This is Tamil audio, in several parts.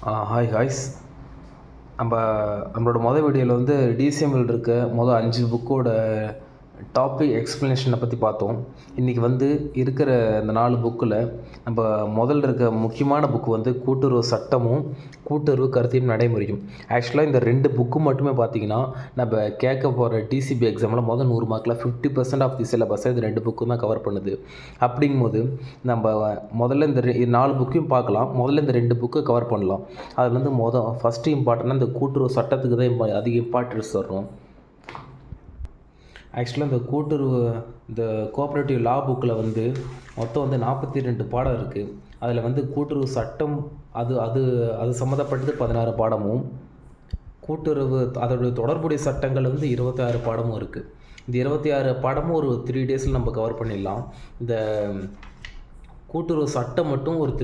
ஹாய் ஹாய்ஸ். நம்ம நம்மளோட வீடியோவில் வந்து டிசிஎம்எல் இருக்க 5 புக்கோட டாபிக் எக்ஸ்ப்ளனேஷனை பற்றி பார்த்தோம். இன்றைக்கி வந்து இருக்கிற இந்த 4 புக்கில் நம்ம முதல்ல இருக்க முக்கியமான புக்கு வந்து கூட்டுறவு சட்டமும் கூட்டுறவு கருத்தியல் நடைமுறையும். ஆக்சுவலாக இந்த 2 புக்கு மட்டுமே பார்த்திங்கன்னா நம்ம கேட்க போகிற டிசிபி எக்ஸாமில் 100 மார்க்கில் 50% ஆஃப் தி சிலபஸை இது 2 புக்கும் தான் கவர் பண்ணுது. அப்படிங்கும்போது நம்ம முதல்ல இந்த 4 புக்கையும் பார்க்கலாம். முதல்ல இந்த 2 புக்கை கவர் பண்ணலாம். அதில் வந்து ஃபஸ்ட்டு இம்பார்ட்டண்டாக இந்த கூட்டுறவு சட்டத்துக்கு தான் அதிக இம்பார்ட்டன்ஸ் தர்றோம். ஆக்சுவலாக இந்த கோஆப்ரேட்டிவ் லா புக்கில் வந்து மொத்தம் வந்து 42 பாடம் இருக்குது. அதில் வந்து கூட்டுறவு சட்டம் அது அது அது சம்மந்தப்பட்டது 16 பாடமும், கூட்டுறவு அதோடைய தொடர்புடைய சட்டங்கள் வந்து 26 பாடமும் இருக்குது. இந்த 26 பாடமும் ஒரு 3 டேஸில் நம்ம கவர் பண்ணிடலாம். இந்த கூட்டுறவு சட்டம் மட்டும் ஒரு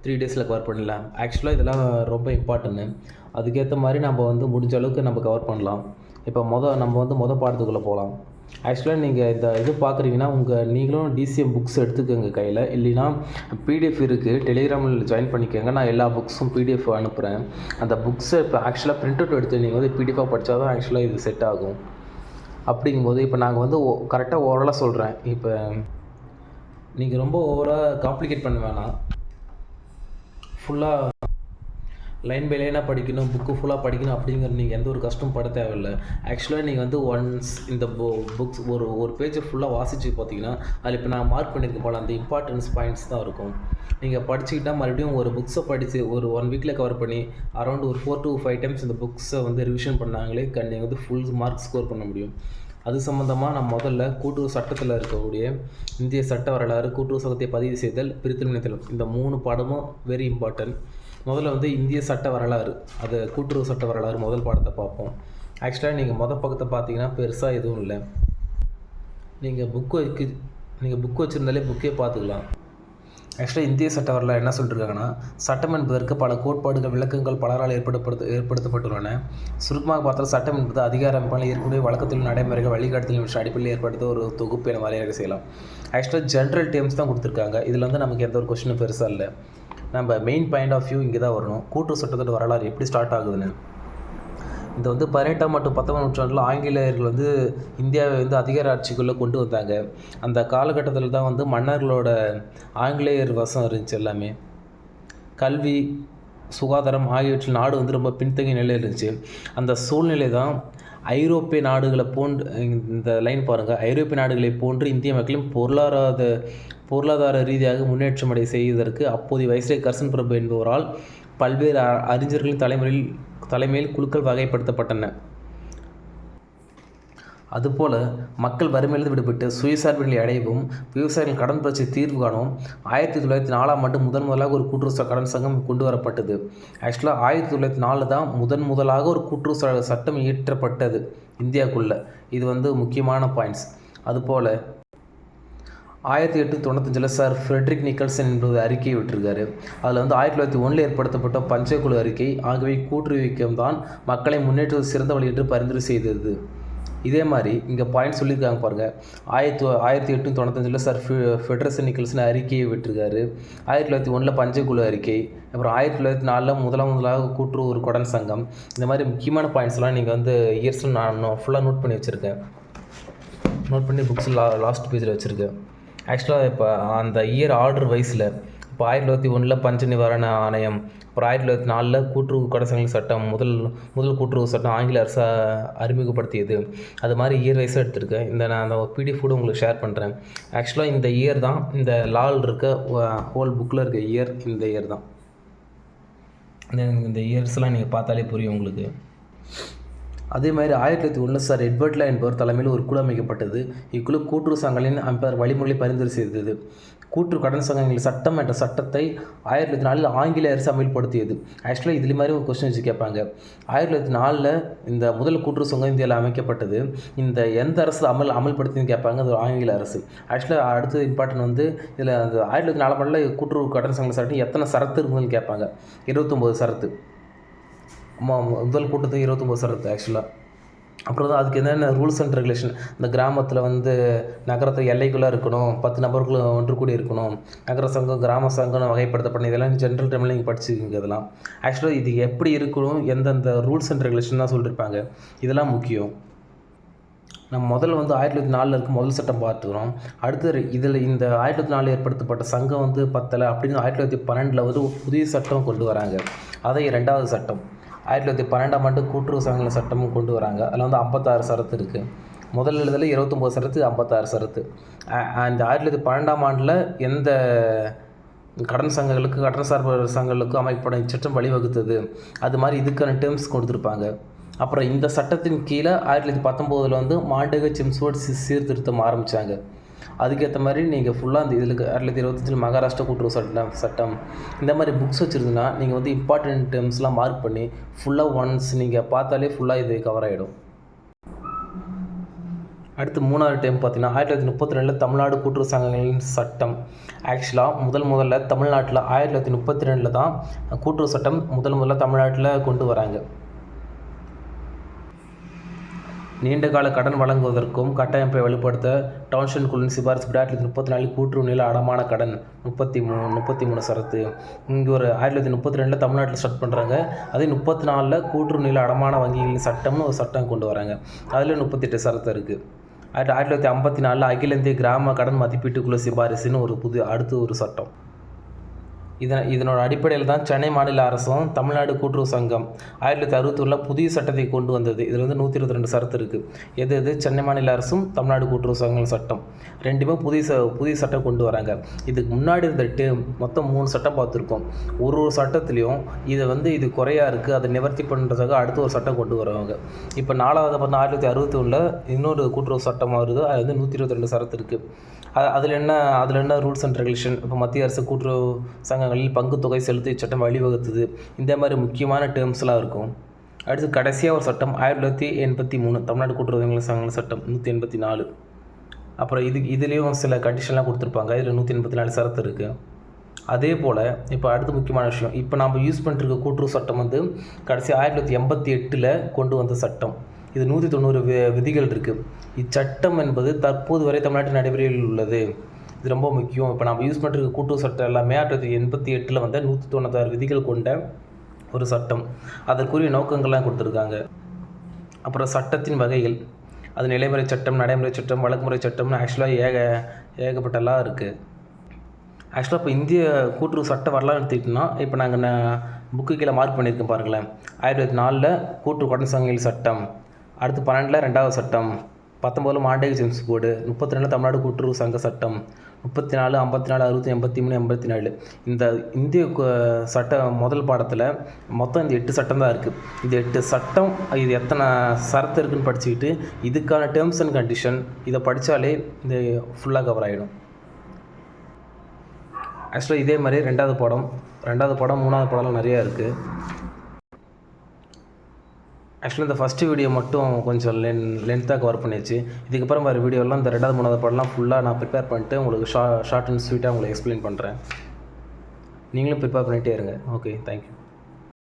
3 டேஸில் கவர் பண்ணிடலாம். ஆக்சுவலாக இதெல்லாம் ரொம்ப இம்பார்ட்டன்ட்டு. அதுக்கேற்ற மாதிரி நம்ம வந்து முடிஞ்ச அளவுக்கு நம்ம கவர் பண்ணலாம். இப்போ நம்ம வந்து பாடத்துக்குள்ளே போகலாம். ஆக்சுவலாக நீங்கள் இது பார்க்குறீங்கன்னா நீங்களும் டிசிஎம் புக்ஸ் எடுத்துக்கோங்க கையில். இல்லைன்னா பிடிஎஃப் இருக்குது, டெலிகிராமில் ஜாயின் பண்ணிக்கோங்க. நான் எல்லா புக்ஸும் பிடிஎஃப் அனுப்புகிறேன். அந்த புக்ஸை இப்போ ஆக்சுவலாக பிரிண்ட் அவுட் எடுத்து நீங்கள் வந்து பிடிஎஃபாக படித்தா தான் ஆக்சுவலாக இது செட் ஆகும். அப்படிங்கும்போது இப்போ நாங்கள் வந்து கரெக்டாக ஓவராலாக சொல்கிறேன். இப்போ நீங்கள் ரொம்ப ஓவராக காம்ப்ளிகேட் பண்ண வேணாம். ஃபுல்லாக லைன் பை லைனாக படிக்கணும், புக்கு ஃபுல்லாக படிக்கணும் அப்படிங்கிற நீங்கள் எந்த ஒரு கஷ்டம் பட தேவையில்லை. ஆக்சுவலாக நீங்கள் வந்து ஒன்ஸ் இந்த புக்ஸ் ஒரு பேஜை ஃபுல்லாக வாசித்து பார்த்தீங்கன்னா அதில் இப்போ நான் மார்க் பண்ணியிருக்க போல அந்த இம்பார்ட்டன்ஸ் பாயிண்ட்ஸ் தான் இருக்கும். நீங்கள் படிச்சுக்கிட்டால் மறுபடியும் ஒரு புக்ஸை படித்து ஒரு 1 வீக்கில் கவர் பண்ணி அரௌண்ட் ஒரு 4 to 5 டைம்ஸ் இந்த புக்ஸை வந்து ரிவிஷன் பண்ணாங்களே நீங்கள் வந்து ஃபுல் மார்க் ஸ்கோர் பண்ண முடியும். அது சம்மந்தமாக நான் முதல்ல கூட்டுறவு சட்டத்தில் இருக்கக்கூடிய இந்திய சட்ட வரலாறு, கூட்டுறவு சட்டத்தை பதிவு செய்தல், பிரித்தல் நினைத்தல், இந்த 3 பாடமும் வெரி இம்பார்ட்டன்ட். முதல்ல வந்து இந்திய சட்ட வரலாறு, அது கூட்டுறவு சட்ட வரலாறு முதல் பாடத்தை பார்ப்போம். ஆக்சுவலாக நீங்கள் பக்கத்தை பார்த்தீங்கன்னா பெருசாக எதுவும் இல்லை. நீங்கள் புக்கு வச்சுருந்தாலே புக்கே பார்த்துக்கலாம். ஆக்சுவலாக இந்திய சட்ட வரலாறு என்ன சொல்லிட்டுருக்காங்கன்னா, சட்டம் என்பதற்கு பல கோட்பாடுகள், விளக்கங்கள் பலரால் ஏற்படுத்தப்பட்டுள்ளன. சுருக்கமாக பார்த்தா சட்டம் என்பது அதிகார அமைப்பால் ஏற்கனவே வழக்கத்தில் நடைமுறைகள் வழிகாட்டுதல் அடிப்படையில் ஏற்படுத்த ஒரு தொகுப்பு என வரையறை செய்யலாம். ஆக்சுவலாக ஜென்ரல் டேர்ம்ஸ் தான் கொடுத்துருக்காங்க. இதில் வந்து நமக்கு எந்த ஒரு கொஸ்டினும் பெருசாக இல்லை. நம்ம மெயின் பாயிண்ட் ஆஃப் வியூ இங்கே தான் வரணும். கூட்டுறவு சட்டத்தோட வரலாறு எப்படி ஸ்டார்ட் ஆகுதுன்னு. இது வந்து 18ஆம் மற்றும் 19ஆம் நூற்றாண்டில் ஆங்கிலேயர்கள் வந்து இந்தியாவை வந்து அதிகார ஆட்சிக்குள்ளே கொண்டு வந்தாங்க. அந்த காலகட்டத்தில் தான் வந்து மன்னர்களோட ஆங்கிலேயர் வசம் இருந்துச்சு எல்லாமே. கல்வி, சுகாதாரம் ஆகியவற்றில் நாடு வந்து ரொம்ப பின்தங்கிய நிலையில் இருந்துச்சு. அந்த சூழ்நிலை தான் ஐரோப்பிய நாடுகளை போன்று, இந்த லைன் பாருங்கள், ஐரோப்பிய நாடுகளை போன்று இந்திய மக்களின் பொருளாதார ரீதியாக முன்னேற்றமடை செய்வதற்கு அப்போதைய வைஸ்ராய் கர்சன் பிரபு என்பவரால் பல்வேறு அறிஞர்களின் தலைமையில் குழுக்கள் வகைப்படுத்தப்பட்டன. அதுபோல் மக்கள் வறுமையிலிருந்து விடுபட்டு சுயசார்பு நிலை அடையவும், விவசாயிகள் கடன் பிரச்சனை தீர்வு காணவும் 1904ஆம் ஆண்டு முதலாக ஒரு கூட்டுறவு கடன் சங்கம் கொண்டு வரப்பட்டது. ஆக்சுவலாக 1904 தான் முதலாக ஒரு கூட்டுறவு சட்டம் இயற்றப்பட்டது இந்தியாவுக்குள்ளே. இது வந்து முக்கியமான பாயிண்ட்ஸ். அதுபோல் 1895 சார் ஃப்ரெட்ரிக் நிக்கல்சன் என்பது அறிக்கையை விட்டிருக்காரு. அதில் வந்து 1901 ஏற்படுத்தப்பட்ட பஞ்சக்குழு அறிக்கை ஆகியவை கூட்டுறவிக்கம் தான் மக்களை முன்னேற்றுவது சிறந்த வழி என்று பரிந்துரை செய்தது. இதே மாதிரி இங்கே பாயிண்ட் சொல்லியிருக்காங்க பாருங்கள். 1895 சார் ஃபெட்ரசன் நிக்கல்சன் அறிக்கையை விட்டிருக்காரு. 1901 பஞ்சக்குழு அறிக்கை, அப்புறம் 1904 முதலாக கூட்டுறவு ஒரு கடன் சங்கம். இந்த மாதிரி முக்கியமான பாயிண்ட்ஸ்லாம் நீங்கள் வந்து இயர்ஸில் நான் ஃபுல்லாக நோட் பண்ணி வச்சுருக்கேன். நோட் பண்ணி புக்ஸ் லாஸ்ட் பேஜில் வச்சுருக்கேன். ஆக்சுவலாக இப்போ அந்த இயர் ஆர்டர் வைஸில் இப்போ 1901 பஞ்ச நிவாரண ஆணையம், அப்புறம் 1904 கூட்டுறவு கடன் சங்கங்கள் சட்டம், முதல் கூட்டுறவு சட்டம் ஆங்கில அரசு அறிமுகப்படுத்தியது. அது மாதிரி இயர் வைஸாக எடுத்திருக்கேன். நான் அந்த பிடிஎஃப் கூட உங்களுக்கு ஷேர் பண்ணுறேன். ஆக்சுவலாக இந்த இயர் தான் இந்த லால் இருக்க ஹோல் புக்கில் இருக்க இயர், இந்த இயர் தான். இந்த இயர்ஸ்லாம் நீங்கள் பார்த்தாலே புரியும் உங்களுக்கு. அதே மாதிரி 1901 சார் எட்வர்ட்லா என்பவர் தலைமையில் ஒரு குழு அமைக்கப்பட்டது. இக்குழு கூட்டுறவு சங்கங்களின் வழிமுறைகளை பரிந்துரை செய்தது. கூட்டுறவு கடன் சங்கங்களின் சட்டம் என்ற சட்டத்தை 1904 ஆங்கில அரசு அமல்படுத்தியது. ஆக்சுவலாக இதில் மாதிரி ஒரு கொஸ்டின் வச்சு கேட்பாங்க. 1904 இந்த முதல் கூட்டுறவு சங்கம் இந்தியாவில் அமைக்கப்பட்டது. இந்த எந்த அரசு அமல்படுத்தின்னு கேட்பாங்க. அது ஆங்கில அரசு. ஆக்சுவலாக அடுத்து இம்பார்ட்டன்ட் வந்து இதில் அந்த 1904 கூட்டுறவு கடன் சங்க சட்டம் எத்தனை சரத்து இருந்ததுன்னு கேட்பாங்க. 29 சரத்து. முதல் கூட்டத்துக்கு 29 சரத்து. ஆக்சுவலாக அப்புறம் தான் அதுக்கு என்னென்ன ரூல்ஸ் அண்ட் ரெகுலேஷன், இந்த கிராமத்தில் வந்து நகரத்தை எல்லைக்குள்ளே இருக்கணும், 10 நபர்கள் ஒன்று கூடி இருக்கணும், நகர சங்கம் கிராம சங்கம்னு வகைப்படுத்தப்படும், இதெல்லாம் ஜென்ரல் டைமில் நீங்கள் படிச்சுக்கிங்க. இதெல்லாம் ஆக்சுவலாக இது எப்படி இருக்கணும், எந்தெந்த ரூல்ஸ் அண்ட் ரெகுலேஷன் தான் சொல்லியிருப்பாங்க, இதெல்லாம் முக்கியம். நம்ம முதல்ல வந்து 1904 இருக்க முதல் சட்டம் பார்த்துக்கிறோம். அடுத்து இதில் இந்த 1904 ஏற்படுத்தப்பட்ட சங்கம் வந்து பத்தலை அப்படின்னு 1912 வந்து ஒரு புதிய சட்டம் கொண்டு வராங்க. அதை 2வது சட்டம் 1912ஆம் ஆண்டு கூட்டுறவு சங்க சட்டமும் கொண்டு வராங்க. அதில் வந்து 56 சரத்து இருக்குது. முதல் எழுதில் 29 சரத்து, 56 சரத்து. அந்த 1912ஆம் ஆண்டில் எந்த கடன் சங்கங்களுக்கு கடன் சார்பு சங்கங்களுக்கும் அமைக்கப்பட இச்சட்டம் வழிவகுத்தது, அது மாதிரி இதுக்கான டேர்ம்ஸ் கொடுத்துருப்பாங்க. அப்புறம் இந்த சட்டத்தின் கீழே 1919 வந்து மாண்டக சிம்ஸ்வர்ட் சீர்திருத்தம் ஆரம்பித்தாங்க. அதுக்கேற்ற மாதிரி நீங்கள் ஃபுல்லாக அந்த இதில் 1925 மகாராஷ்டிரா கூட்டுறவு சட்டம் இந்த மாதிரி புக்ஸ் வச்சுருந்தீங்கன்னா நீங்கள் வந்து இம்பார்ட்டன்ட் டேர்ம்ஸ்லாம் மார்க் பண்ணி ஃபுல்லாக ஒன்ஸ் நீங்கள் பார்த்தாலே ஃபுல்லாக இது கவர் ஆகிடும். அடுத்து 3வது டைம் பார்த்தீங்கன்னா 1932 தமிழ்நாடு கூட்டுறவு சங்கங்களின் சட்டம். ஆக்சுவலாக முதல்ல தமிழ்நாட்டில் 1932 தான் கூட்டுறவு சட்டம் முதல்ல தமிழ்நாட்டில் கொண்டு வராங்க. நீண்டகால கடன் வழங்குவதற்கும் கட்டமைப்பை வலுப்படுத்த டவுன்ஷன் குழுவின் சிபாரிசு 1934 கூட்டுறவு நில அடமான கடன் 33 சரத்து. இங்கே ஒரு 1932 தமிழ்நாட்டில் ஸ்டார்ட் பண்ணுறாங்க. அதே 34 கூட்டுறவு நில அடமான வங்கிகளின் சட்டம்னு ஒரு சட்டம் கொண்டு வராங்க. அதில் 38 சரத்து இருக்குது. 1954 அகில இந்திய கிராம கடன் மதிப்பீட்டுக்குழு சிபாரிசுன்னு அடுத்து ஒரு சட்டம். இதனோட அடிப்படையில் தான் சென்னை மாநில அரசும் தமிழ்நாடு கூட்டுறவு சங்கம் 1961 புதிய சட்டத்தை கொண்டு வந்தது. இதில் வந்து 122 சரத்து இருக்குது. எது சென்னை மாநில அரசும் தமிழ்நாடு கூட்டுறவு சங்கம் சட்டம் ரெண்டுமே புதிய சட்டம் கொண்டு வராங்க. இதுக்கு முன்னாடி இருந்த மொத்தம் 3 சட்டம் பார்த்துருக்கோம். ஒரு சட்டத்துலேயும் இது குறையாக இருக்குது, அதை நிவர்த்தி பண்ணுறதுக்காக அடுத்த ஒரு சட்டம் கொண்டு வருவாங்க. இப்போ 4வது பார்த்தா 1961 இன்னொரு கூட்டுறவு சட்டம் வருது. அது வந்து 122 சரத்து இருக்குது. அதில் என்ன ரூல்ஸ் அண்ட் ரெகுலேஷன், இப்போ மத்திய அரசு கூட்டுறவு சங்கங்களில் பங்கு தொகை செலுத்தி சட்டம் வழிவகுத்தது, இந்த மாதிரி முக்கியமான டேர்ம்ஸ்லாம் இருக்கும். அடுத்து கடைசியாக ஒரு சட்டம் 1983 தமிழ்நாடு கூட்டுறவு சங்கங்கள் சட்டம் 184. அப்புறம் இதுலேயும் சில கண்டிஷன்லாம் கொடுத்துருப்பாங்க. இதில் 184 சரத்து இருக்குது. அதே போல் இப்போ அடுத்து முக்கியமான விஷயம், இப்போ நம்ம யூஸ் பண்ணிருக்க கூட்டுறவு சட்டம் வந்து கடைசி 1988 கொண்டு வந்த சட்டம். இது 190 விதிகள் இருக்குது. இச்சட்டம் என்பது தற்போது வரை தமிழ்நாட்டில் நடைமுறையில் உள்ளது. இது ரொம்ப முக்கியம். இப்போ நம்ம யூஸ் பண்ணிருக்க கூட்டுறவு சட்டம் எல்லாமே 1988 வந்து 196 விதிகள் கொண்ட ஒரு சட்டம். அதற்குரிய நோக்கங்கள்லாம் கொடுத்துருக்காங்க. அப்புறம் சட்டத்தின் வகைகள், அது நிலைமுறை சட்டம், நடைமுறை சட்டம், வழக்குமுறை சட்டம்னு ஆக்சுவலாக ஏகப்பட்டலாம் இருக்குது. ஆக்சுவலாக இப்போ இந்திய கூட்டுறவு சட்ட வரலாறு எடுத்துக்கிட்டோம்னா, இப்போ நாங்கள் புக்கு கீழே மார்க் பண்ணியிருக்கேன் பாருங்களேன். 1904 கூட்டுறவு கடன் சங்கங்கள் சட்டம், அடுத்து 12 2வது சட்டம், 19 மாண்டேக ஜேம்ஸ் கோடு, 32 தமிழ்நாடு கூட்டுறவு சங்க சட்டம், 34 54 60 83 84. இந்த இந்திய சட்ட முதல் பாடத்தில் மொத்தம் இந்த 8 சட்டம் தான் இருக்குது. இந்த 8 சட்டம் இது எத்தனை சரத்து இருக்குதுன்னு படிச்சுக்கிட்டு இதுக்கான டேர்ம்ஸ் அண்ட் கண்டிஷன் இதை படித்தாலே இந்த ஃபுல்லாக கவர் ஆகிடும். ஆக்சுவலாக இதே மாதிரி 2வது பாடம் 3வது பாடம்லாம் நிறையா இருக்குது. ஆக்சுவலாக இந்த ஃபஸ்ட்டு வீடியோ மட்டும் கொஞ்சம் லென்த்தாக கவர் பண்ணிடுச்சு. இதுக்கப்புறம் வர வீடியோலாம் இந்த 2வது 3வது பாடம்லாம் ஃபுல்லாக நான் ப்ரிப்பேர் பண்ணிட்டு உங்களுக்கு ஷார்ட் அண்ட் ஸ்வீட்டாக உங்களுக்கு எக்ஸ்பிளைன் பண்ணுறேன். நீங்களும் ப்ரிப்பேர் பண்ணிகிட்டே இருங்க. Okay, thank you.